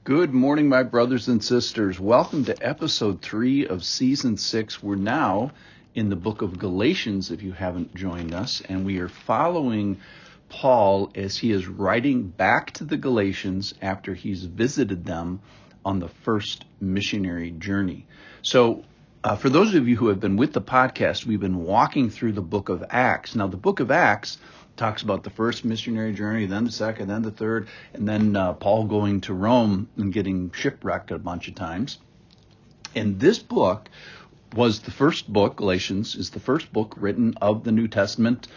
Good morning, my brothers and sisters. Welcome to episode 3 of season 6. We're now in the book of Galatians, if you haven't joined us, and we are following Paul as he is writing back to the Galatians after he's visited them on the first missionary journey. So, for those of you who have been with the podcast, we've been walking through the book of Acts. Now, the book of Acts talks about the first missionary journey, then the second, then the third, and then Paul going to Rome and getting shipwrecked a bunch of times. And this book was the first book. Galatians is the first book written of the New Testament.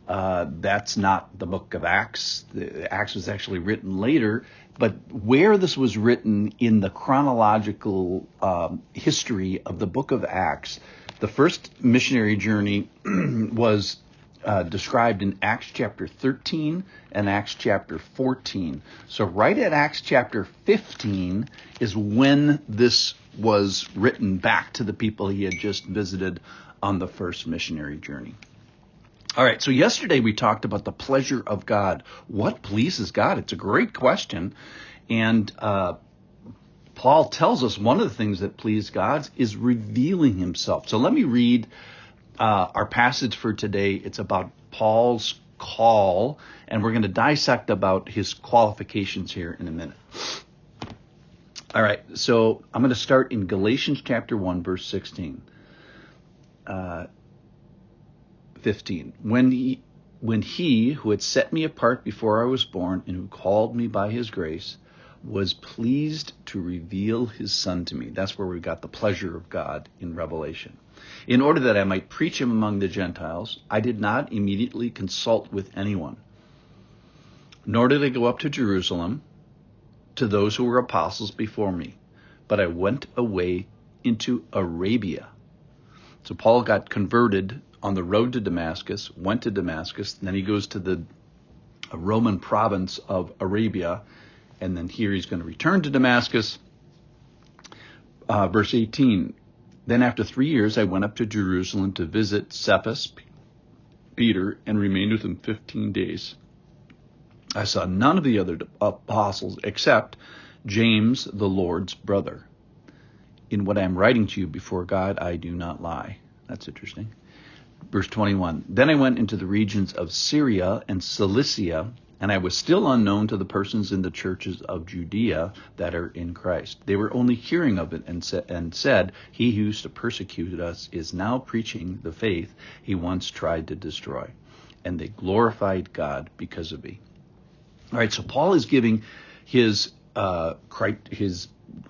That's not the book of Acts. The Acts was actually written later. But where this was written in the chronological history of the book of Acts, the first missionary journey was described in Acts chapter 13 and Acts chapter 14. So right at Acts chapter 15 is when this was written back to the people he had just visited on the first missionary journey. All right, so yesterday we talked about the pleasure of God. What pleases God? It's a great question. And Paul tells us one of the things that please God is revealing himself. So let me read our passage for today. It's about Paul's call, and we're going to dissect about his qualifications here in a minute. All right, so I'm going to start in Galatians chapter 1, verse 15. When he who had set me apart before I was born and who called me by his grace was pleased to reveal his Son to me. That's where we got the pleasure of God in Revelation. In order that I might preach him among the Gentiles, I did not immediately consult with anyone, nor did I go up to Jerusalem to those who were apostles before me, but I went away into Arabia. So Paul got converted on the road to Damascus, went to Damascus, then he goes to the Roman province of Arabia, and then here he's going to return to Damascus. Verse 18, then after 3 years I went up to Jerusalem to visit Cephas, Peter, and remained with him 15 days. I saw none of the other apostles except James, the Lord's brother. In what I am writing to you before God, I do not lie. That's interesting. Verse 21, then I went into the regions of Syria and Cilicia, and I was still unknown to the persons in the churches of Judea that are in Christ. They were only hearing of it and said, he who used to persecute us is now preaching the faith he once tried to destroy. And they glorified God because of me. All right, so Paul is giving his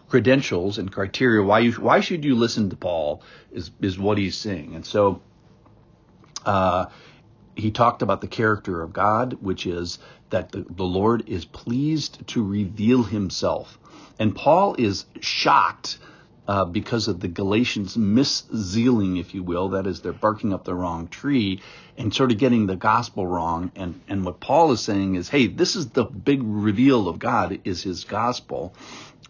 credentials and criteria. Why should you listen to Paul is what he's saying. And so he talked about the character of God, which is that the Lord is pleased to reveal himself. And Paul is shocked because of the Galatians miszealing, if you will. That is, they're barking up the wrong tree and sort of getting the gospel wrong. And what Paul is saying is, hey, this is the big reveal of God, is his gospel.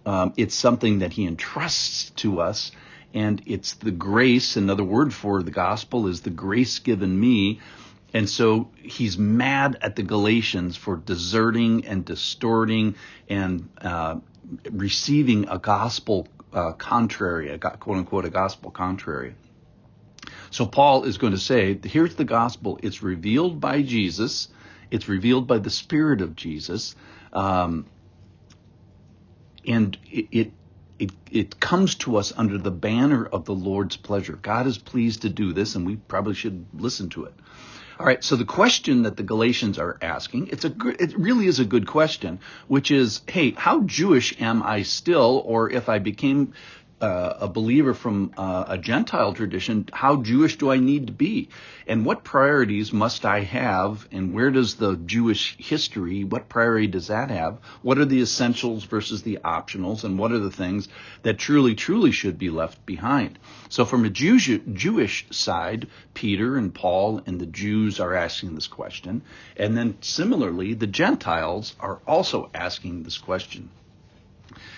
It's something that he entrusts to us. And it's the grace. Another word for the gospel is the grace given me. And so he's mad at the Galatians for deserting and distorting and receiving a gospel contrary, a quote unquote a gospel contrary. So Paul is going to say, here's the gospel. It's revealed by Jesus. It's revealed by the Spirit of Jesus. And it comes to us under the banner of the Lord's pleasure. God is pleased to do this, and we probably should listen to it. All right, so the question that the Galatians are asking, it really is a good question, which is, hey, how Jewish am I still? Or if I became a believer from a Gentile tradition, how Jewish do I need to be? And what priorities must I have? And where does the Jewish history, what priority does that have? What are the essentials versus the optionals? And what are the things that truly, truly should be left behind? So from a Jewish side, Peter and Paul and the Jews are asking this question. And then similarly, the Gentiles are also asking this question.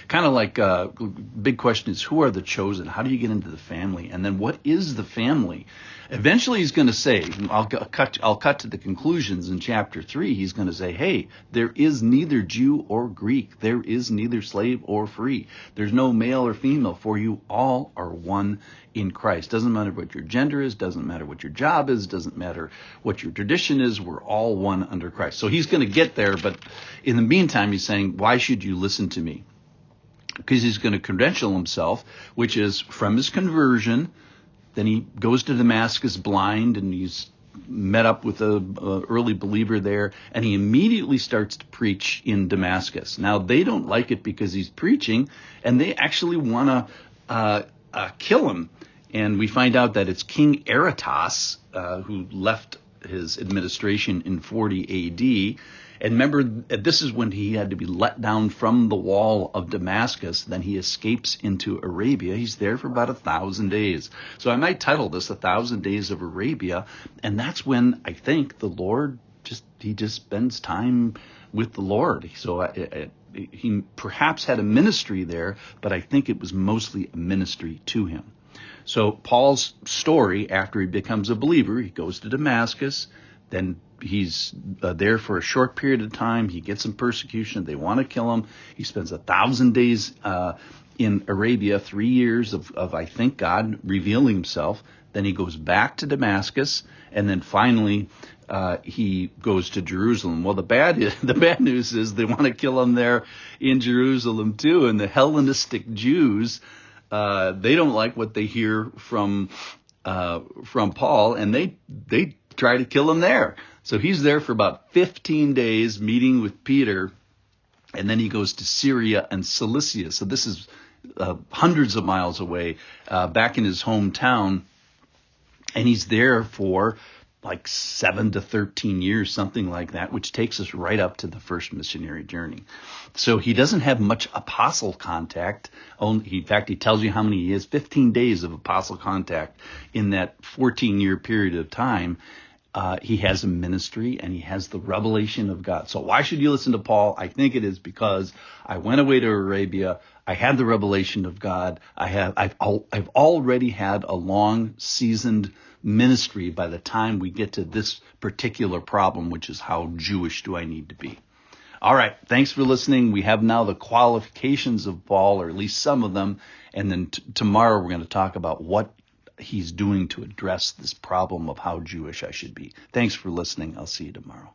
Kind of like big question is, who are the chosen? How do you get into the family? And then what is the family? Eventually he's going to say, I'll cut to the conclusions in chapter 3. He's going to say, hey, there is neither Jew or Greek. There is neither slave or free. There's no male or female, for you all are one in Christ. Doesn't matter what your gender is, doesn't matter what your job is, doesn't matter what your tradition is. We're all one under Christ. So he's going to get there, but in the meantime, he's saying, why should you listen to me? Because he's going to credential himself, which is from his conversion. Then he goes to Damascus blind, and he's met up with a early believer there, and he immediately starts to preach in Damascus. Now, they don't like it because he's preaching, and they actually want to kill him. And we find out that it's King Aretas who left his administration in 40 A.D., and remember, this is when he had to be let down from the wall of Damascus. Then he escapes into Arabia. He's there for about 1,000 days. So I might title this 1,000 Days of Arabia. And that's when I think the Lord just spends time with the Lord. So he perhaps had a ministry there, but I think it was mostly a ministry to him. So Paul's story, after he becomes a believer, he goes to Damascus. Then he's there for a short period of time. He gets some persecution. They want to kill him. He spends 1,000 days in Arabia, 3 years of, I think, God revealing himself. Then he goes back to Damascus. And then finally, he goes to Jerusalem. Well, the bad news is they want to kill him there in Jerusalem, too. And the Hellenistic Jews, they don't like what they hear from Paul, and they try to kill him there. So he's there for about 15 days meeting with Peter, and then he goes to Syria and Cilicia. So this is hundreds of miles away, back in his hometown, and he's there for like 7 to 13 years, something like that, which takes us right up to the first missionary journey. So he doesn't have much apostle contact. In fact, he tells you how many he has, 15 days of apostle contact in that 14-year period of time. He has a ministry, and he has the revelation of God. So why should you listen to Paul? I think it is because I went away to Arabia. I had the revelation of God. I've already had a long, seasoned ministry by the time we get to this particular problem, which is how Jewish do I need to be? All right. Thanks for listening. We have now the qualifications of Paul, or at least some of them. And then tomorrow we're going to talk about what he's doing to address this problem of how Jewish I should be. Thanks for listening. I'll see you tomorrow.